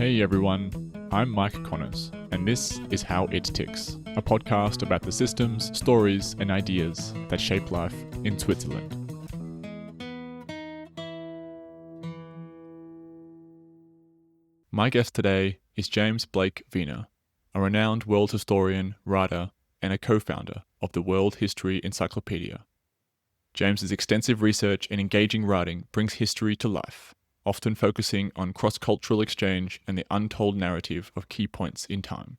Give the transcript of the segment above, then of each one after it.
Hey everyone, I'm Mike Connors, and this is How It Ticks, a podcast about the systems, stories, and ideas that shape life in Switzerland. My guest today is James Blake Wiener, a renowned world historian, writer, and a co-founder of the World History Encyclopedia. James's extensive research and engaging writing brings history to life, often focusing on cross-cultural exchange and the untold narrative of key points in time.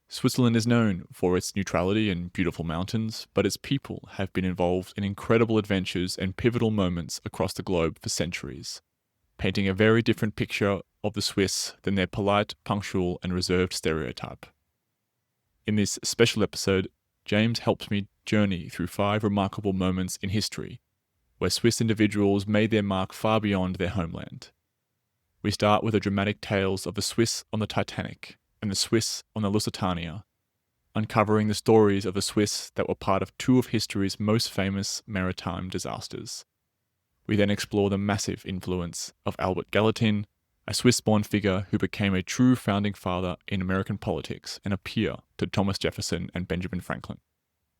Switzerland is known for its neutrality and beautiful mountains, but its people have been involved in incredible adventures and pivotal moments across the globe for centuries, painting a very different picture of the Swiss than their polite, punctual, and reserved stereotype. In this special episode, James helps me journey through 5 remarkable moments in history where Swiss individuals made their mark far beyond their homeland. We start with the dramatic tales of the Swiss on the Titanic and the Swiss on the Lusitania, uncovering the stories of the Swiss that were part of 2 of history's most famous maritime disasters. We then explore the massive influence of Albert Gallatin, a Swiss-born figure who became a true founding father in American politics and a peer to Thomas Jefferson and Benjamin Franklin.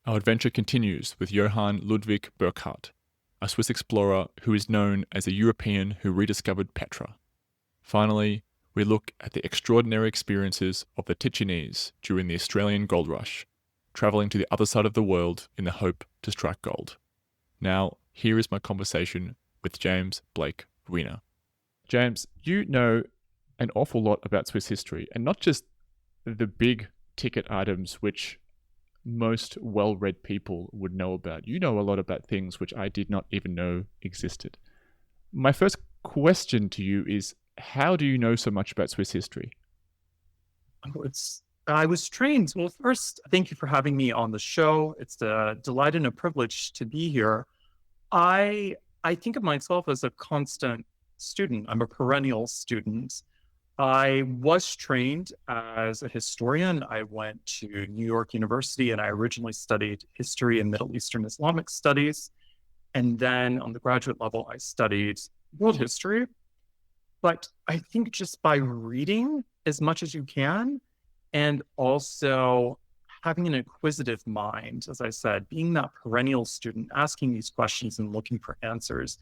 Our adventure continues with Johann Ludwig Burckhardt, a Swiss explorer who is known as a European who rediscovered Petra. Finally, we look at the extraordinary experiences of the Tichenese during the Australian gold rush, travelling to the other side of the world in the hope to strike gold. Now, here is my conversation with James Blake Wiener. James, you know an awful lot about Swiss history, and not just the big ticket items which most well-read people would know about. You know a lot about things which I did not even know existed. My first question to you is, how do you know so much about Swiss history? I was trained. Well, first, thank you for having me on the show. It's a delight and a privilege to be here. I think of myself as a constant student. I'm a perennial student. I was trained as a historian. I went to New York University and I originally studied history and Middle Eastern Islamic studies. And then on the graduate level, I studied world history. But I think just by reading as much as you can and also having an inquisitive mind, as I said, being that perennial student, asking these questions and looking for answers,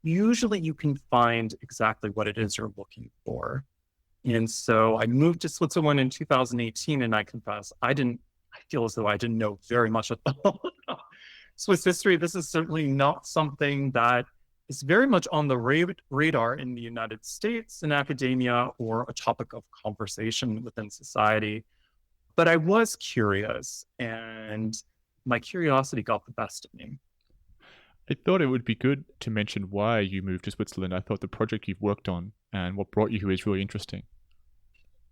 usually you can find exactly what it is you're looking for. And so I moved to Switzerland in 2018, and I confess, I feel as though I didn't know very much at all. Swiss history, this is certainly not something that is very much on the radar in the United States in academia or a topic of conversation within society. But I was curious, and my curiosity got the best of me. I thought it would be good to mention why you moved to Switzerland. I thought the project you've worked on and what brought you here is really interesting.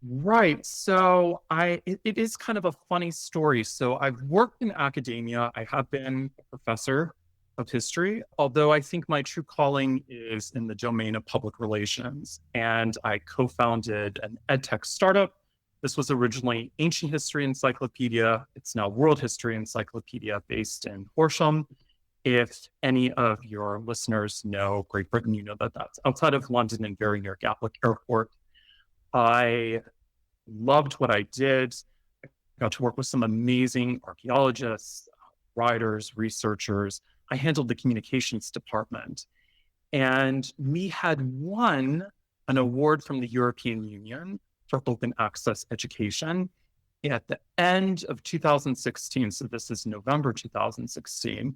Right. So it is kind of a funny story. So I've worked in academia. I have been a professor of history, although I think my true calling is in the domain of public relations. And I co-founded an edtech startup. This was originally Ancient History Encyclopedia. It's now World History Encyclopedia based in Horsham. If any of your listeners know Great Britain, you know that that's outside of London and very near Gatwick Airport. I loved what I did. I got to work with some amazing archaeologists, writers, researchers. I handled the communications department. And we had won an award from the European Union for open access education at the end of 2016. So this is November 2016.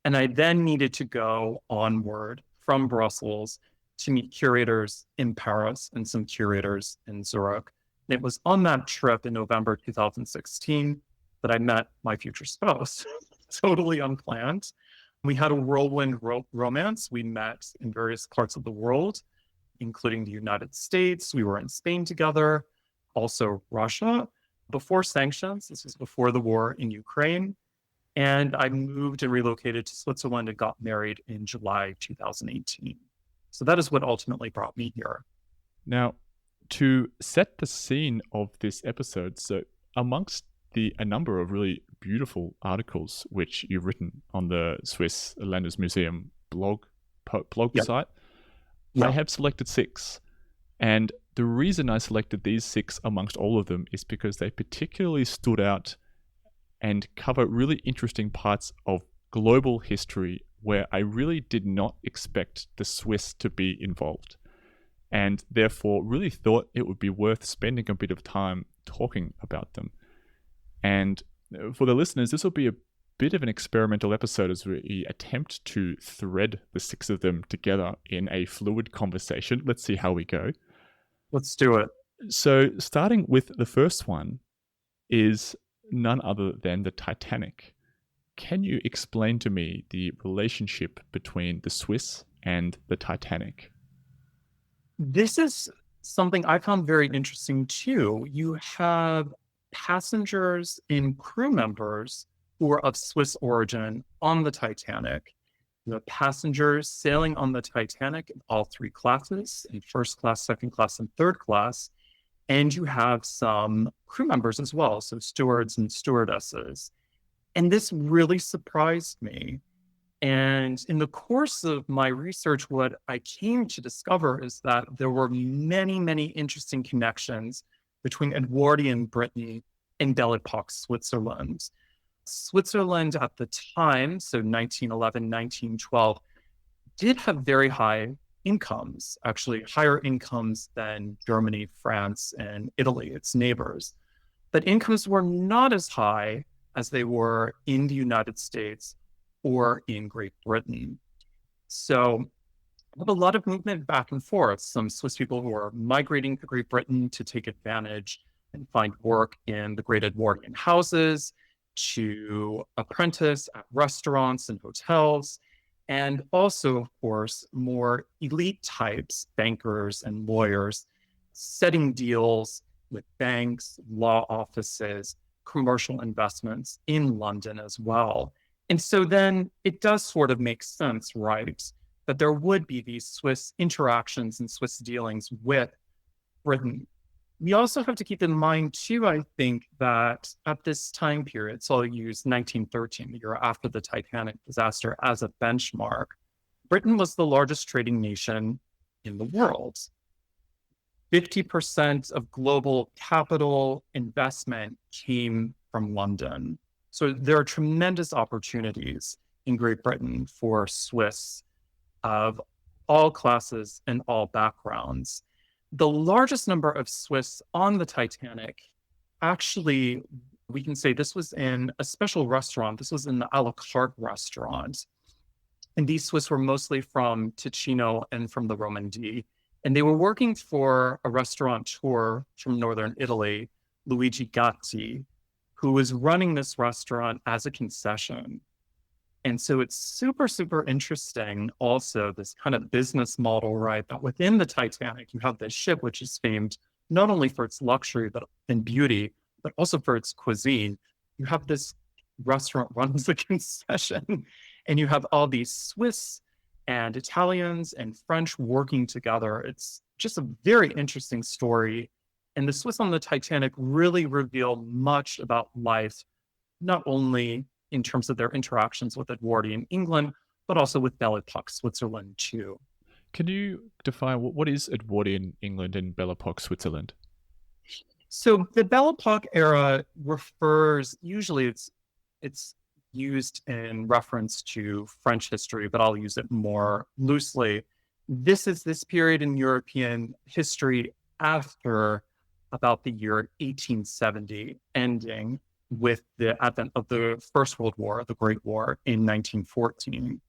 And I then needed to go onward from Brussels to meet curators in Paris and some curators in Zurich. And it was on that trip in November 2016 that I met my future spouse, totally unplanned. We had a whirlwind romance. We met in various parts of the world, including the United States. We were in Spain together, also Russia, before sanctions. This was before the war in Ukraine. And I moved and relocated to Switzerland and got married in July 2018. So that is what ultimately brought me here. Now, to set the scene of this episode, so amongst a number of really beautiful articles which you've written on the Swiss Landesmuseum blog Yep. site, Yep. I have selected 6. And the reason I selected these 6 amongst all of them is because they particularly stood out and cover really interesting parts of global history where I really did not expect the Swiss to be involved, and therefore really thought it would be worth spending a bit of time talking about them. And for the listeners, this will be a bit of an experimental episode as we attempt to thread the 6 of them together in a fluid conversation. Let's see how we go. Let's do it. So, starting with the first one is none other than the Titanic. Can you explain to me the relationship between the Swiss and the Titanic? This is something I found very interesting too. You have passengers and crew members who are of Swiss origin on the Titanic. You have passengers sailing on the Titanic in all 3 classes, in first class, second class, and third class. And you have some crew members as well, so stewards and stewardesses. And this really surprised me. And in the course of my research, what I came to discover is that there were many, many interesting connections between Edwardian Britain and Belle Epoque Switzerland. Switzerland at the time, so 1911, 1912, did have very high incomes, actually higher incomes than Germany, France, and Italy, its neighbors. But incomes were not as high as they were in the United States or in Great Britain. So we have a lot of movement back and forth. Some Swiss people who are migrating to Great Britain to take advantage and find work in the great Edwardian houses, to apprentice at restaurants and hotels, and also, of course, more elite types, bankers and lawyers, setting deals with banks, law offices, commercial investments in London as well. And so then it does sort of make sense, right, that there would be these Swiss interactions and Swiss dealings with Britain. We also have to keep in mind, too, I think, that at this time period, so I'll use 1913, the year after the Titanic disaster, as a benchmark, Britain was the largest trading nation in the world. 50% of global capital investment came from London. So there are tremendous opportunities in Great Britain for Swiss of all classes and all backgrounds. The largest number of Swiss on the Titanic, actually, we can say this was in a special restaurant. This was in the a la carte restaurant. And these Swiss were mostly from Ticino and from the Romandie. And they were working for a restaurateur from northern Italy, Luigi Gatti, who was running this restaurant as a concession. And so it's super, super interesting also, this kind of business model, right? That within the Titanic, you have this ship, which is famed not only for its luxury and beauty, but also for its cuisine. You have this restaurant run as a concession, and you have all these Swiss and Italians and French working together. It's just a very interesting story. And the Swiss on the Titanic really reveal much about life, not only in terms of their interactions with Edwardian England, but also with Belle Epoque Switzerland too. Can you define what is Edwardian England and Belle Epoque Switzerland? So the Belle Epoque era refers, usually it's used in reference to French history, but I'll use it more loosely. This is this period in European history after about the year 1870, ending with the advent of the First World War, the Great War, in 1914.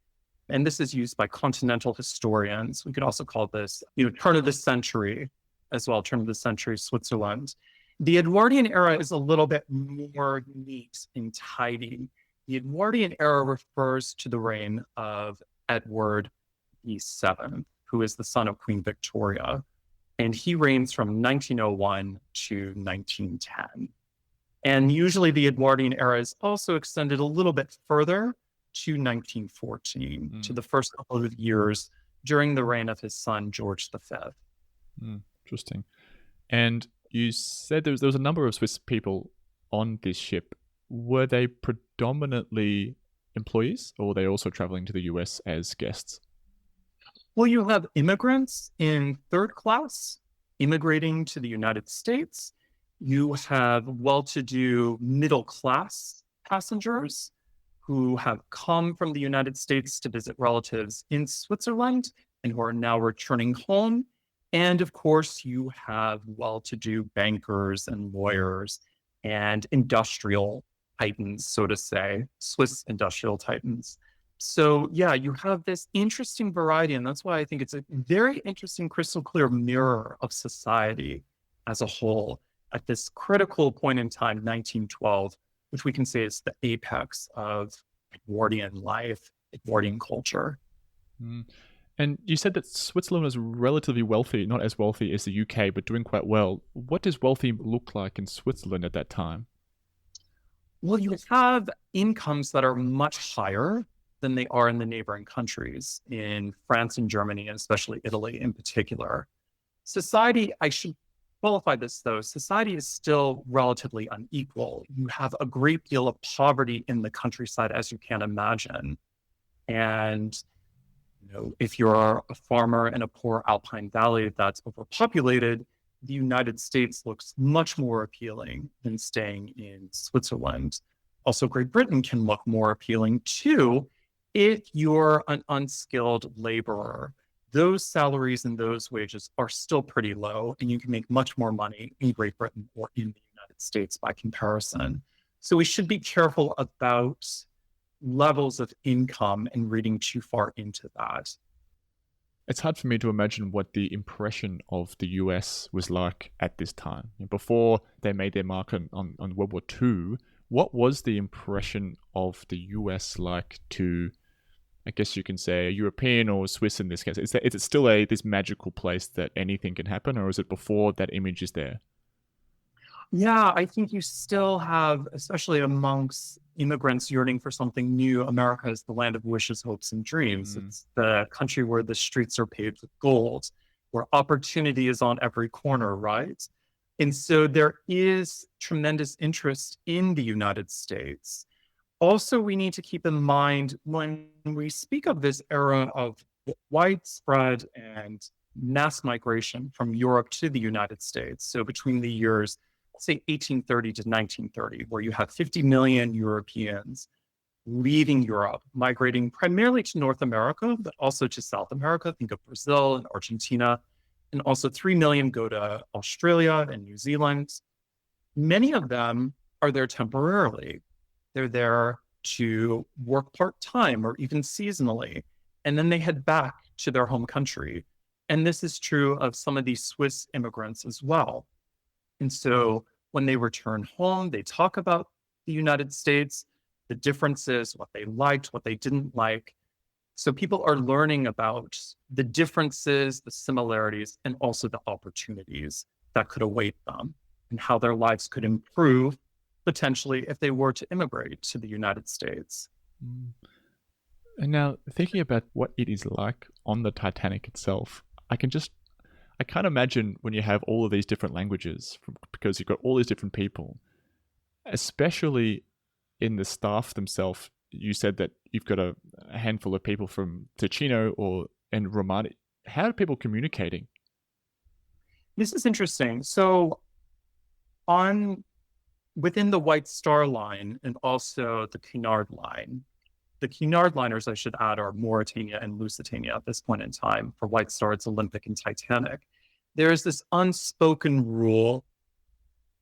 And this is used by continental historians. We could also call this, turn of the century as well, turn of the century Switzerland. The Edwardian era is a little bit more neat and tidy. The Edwardian era refers to the reign of Edward VII, who is the son of Queen Victoria. And he reigns from 1901 to 1910. And usually the Edwardian era is also extended a little bit further to 1914, to the first couple of years during the reign of his son, George V. Interesting. And you said there was a number of Swiss people on this ship. Were they predominantly employees, or were they also traveling to the US as guests? Well, you have immigrants in third class, immigrating to the United States. You have well-to-do middle-class passengers who have come from the United States to visit relatives in Switzerland and who are now returning home. And of course, you have well-to-do bankers and lawyers and industrial titans, so to say, Swiss industrial titans. So, yeah, you have this interesting variety. And that's why I think it's a very interesting, crystal clear mirror of society as a whole at this critical point in time, 1912, which we can say is the apex of Edwardian life, Edwardian culture. Mm. And you said that Switzerland was relatively wealthy, not as wealthy as the UK, but doing quite well. What does wealthy look like in Switzerland at that time? Well, you have incomes that are much higher than they are in the neighboring countries, in France and Germany, and especially Italy in particular. Society, I should qualify this though, society is still relatively unequal. You have a great deal of poverty in the countryside, as you can imagine. And if you're a farmer in a poor alpine valley that's overpopulated, the United States looks much more appealing than staying in Switzerland. Also, Great Britain can look more appealing too if you're an unskilled laborer. Those salaries and those wages are still pretty low, and you can make much more money in Great Britain or in the United States by comparison. So we should be careful about levels of income and reading too far into that. It's hard for me to imagine what the impression of the US was like at this time. Before they made their mark on World War II, what was the impression of the US like to, I guess you can say, a European or Swiss in this case? Is it still this magical place that anything can happen, or is it before that image is there? Yeah, I think you still have, especially amongst immigrants yearning for something new, America is the land of wishes, hopes, and dreams. Mm. It's the country where the streets are paved with gold, where opportunity is on every corner, right? And so there is tremendous interest in the United States. Also, we need to keep in mind when we speak of this era of widespread and mass migration from Europe to the United States. So between the years, say 1830 to 1930, where you have 50 million Europeans leaving Europe, migrating primarily to North America, but also to South America. Think of Brazil and Argentina. And also 3 million go to Australia and New Zealand. Many of them are there temporarily. They're there to work part-time or even seasonally, and then they head back to their home country. And this is true of some of these Swiss immigrants as well. And so when they return home, they talk about the United States, the differences, what they liked, what they didn't like. So people are learning about the differences, the similarities, and also the opportunities that could await them and how their lives could improve potentially if they were to immigrate to the United States. Mm. And now thinking about what it is like on the Titanic itself, I can't imagine when you have all of these different languages because you've got all these different people, especially in the staff themselves. You said that you've got a handful of people from Ticino and Romani. How are people communicating? This is interesting. So within the White Star Line and also the Cunard Line, the Cunard liners, I should add, are Mauritania and Lusitania at this point in time. For White Star, it's Olympic and Titanic. There is this unspoken rule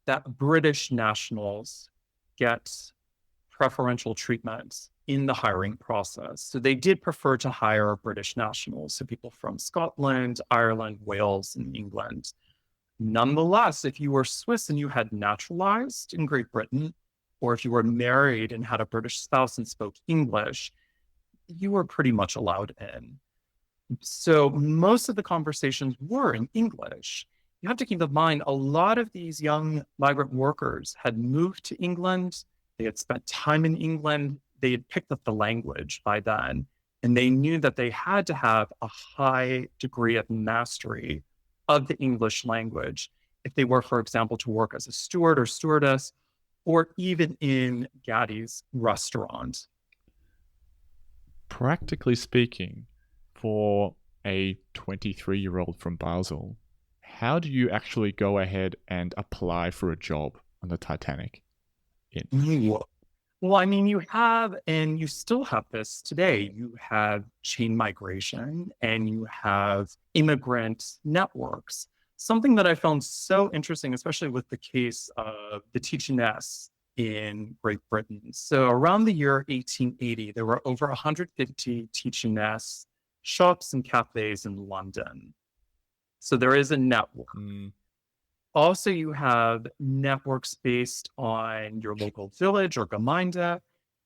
that British nationals get preferential treatment in the hiring process. So they did prefer to hire British nationals, so people from Scotland, Ireland, Wales, and England. Nonetheless, if you were Swiss and you had naturalized in Great Britain, or if you were married and had a British spouse and spoke English, you were pretty much allowed in. So most of the conversations were in English. You have to keep in mind, a lot of these young migrant workers had moved to England. They had spent time in England. They had picked up the language by then, and they knew that they had to have a high degree of mastery of the English language if they were, for example, to work as a steward or stewardess, or even in Gaddy's restaurant. Practically speaking, for a 23-year-old from Basel, how do you actually go ahead and apply for a job on the Titanic? In Well, I mean, you have, and you still have this today. You have chain migration and you have immigrant networks. Something that I found so interesting, especially with the case of the Teach-in-S in Great Britain. So around the year 1880, there were over 150 Teach-in-S shops and cafes in London. So there is a network. Mm, Also, you have networks based on your local village or Gemeinde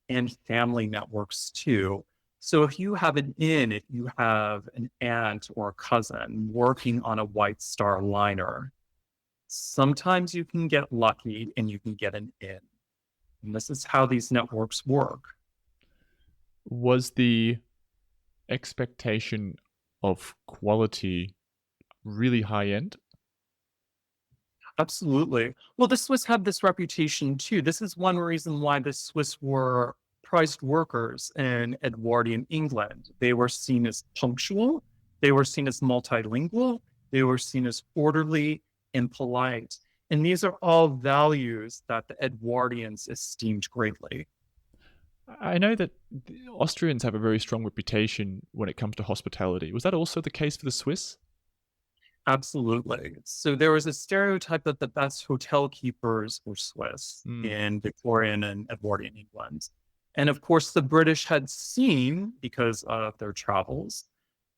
and family networks too. So if you have an inn, if you have an aunt or a cousin working on a White Star liner, sometimes you can get lucky and you can get an inn. And this is how these networks work. was the expectation of quality really high end? Absolutely. Well, the Swiss have this reputation too. This is one reason why the Swiss were prized workers in Edwardian England. They were seen as punctual, they were seen as multilingual, they were seen as orderly and polite. And these are all values that the Edwardians esteemed greatly. I know that the Austrians have a very strong reputation when it comes to hospitality. Was that also the case for the Swiss? Absolutely. So there was a stereotype that the best hotel keepers were Swiss Mm. in Victorian and Edwardian England. And of course, the British had seen, because of their travels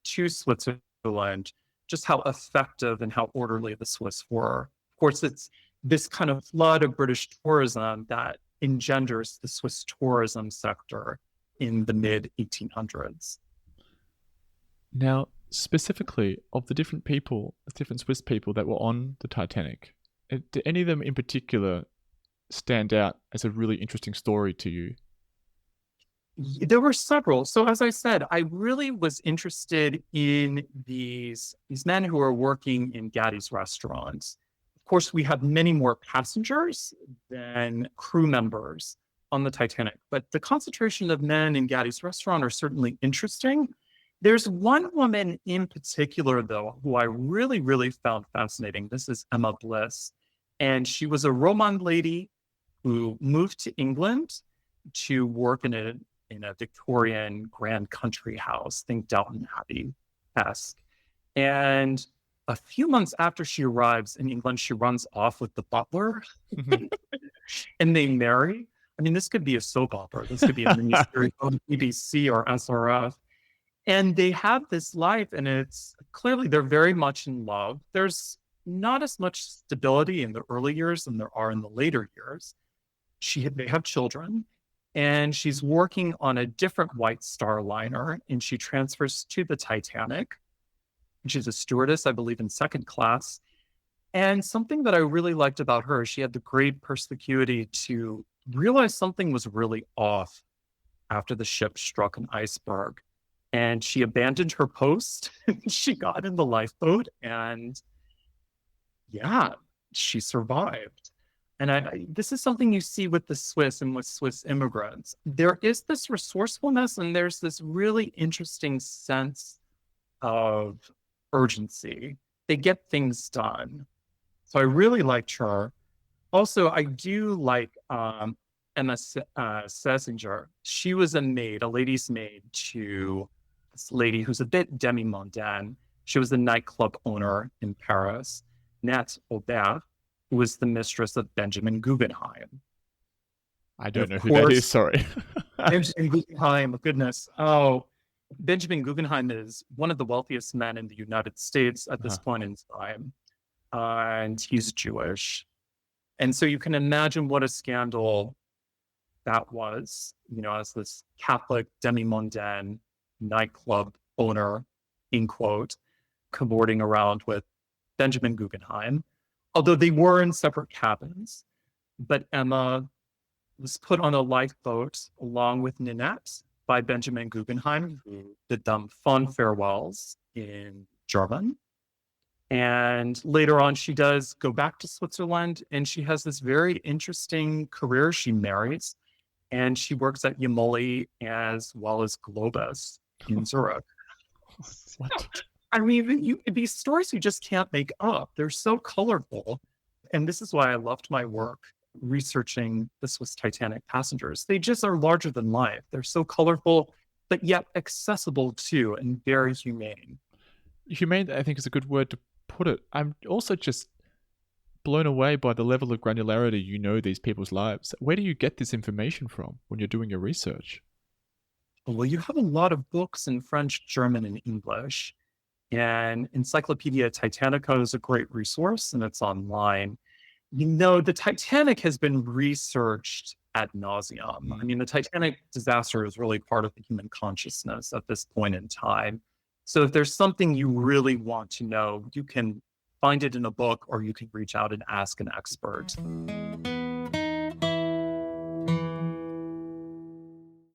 to Switzerland, just how effective and how orderly the Swiss were. Of course, it's this kind of flood of British tourism that engenders the Swiss tourism sector in the mid 1800s. Now, specifically, of the different people, the different Swiss people that were on the Titanic, do any of them in particular stand out as a really interesting story to you? There were several. So as I said, I really was interested in these men who are working in Gaddy's restaurants. Of course, we have many more passengers than crew members on the Titanic, but the concentration of men in Gaddy's restaurant are certainly interesting. There's one woman in particular, though, who I really, really found fascinating. This is Emma Bliss, and she was a Romand lady who moved to England to work in a Victorian grand country house, think Downton Abbey-esque. And a few months after she arrives in England, she runs off with the butler and they marry. I mean, this could be a soap opera. This could be a miniseries on BBC or SRF. And they have this life, and it's clearly they're very much in love. There's not as much stability in the early years than there are in the later years. They have children, and she's working on a different White Star liner, and she transfers to the Titanic. She's a stewardess, I believe, in second class. And something that I really liked about her, she had the great perspicuity to realize something was really off after the ship struck an iceberg. And she abandoned her post. She got in the lifeboat, and yeah, she survived. And this is something you see with the Swiss and with Swiss immigrants. There is this resourcefulness, and there's this really interesting sense of urgency. They get things done. So I really liked her. Also, I do like Emma Sessinger. She was a maid, a lady's maid to this lady who's a bit demi-mondaine. She was the nightclub owner in Paris, Nat Aubert, who was the mistress of Benjamin Guggenheim. I don't know who that is, sorry. Benjamin Guggenheim, goodness. Oh, Benjamin Guggenheim is one of the wealthiest men in the United States at this point in time. And he's Jewish. And so you can imagine what a scandal that was, as this Catholic demi-mondaine nightclub owner, in quote, cavorting around with Benjamin Guggenheim, although they were in separate cabins. But Emma was put on a lifeboat along with Ninette by Benjamin Guggenheim, who did them fond farewells in German. And later on, she does go back to Switzerland, and she has this very interesting career. She marries, and she works at Yamoli as well as Globus in Zurich. What? I mean, these stories you just can't make up. They're so colorful. And this is why I loved my work researching the Swiss Titanic passengers. They just are larger than life. They're so colorful, but yet accessible too, and very humane. Humane, I think, is a good word to put it. I'm also just blown away by the level of granularity you know these people's lives. Where do you get this information from when you're doing your research? Well, you have a lot of books in French, German, and English. And Encyclopedia Titanica is a great resource, and it's online. The Titanic has been researched ad nauseum. I Mm. mean, the Titanic disaster is really part of the human consciousness at this point in time. So if there's something you really want to know, you can find it in a book or you can reach out and ask an expert.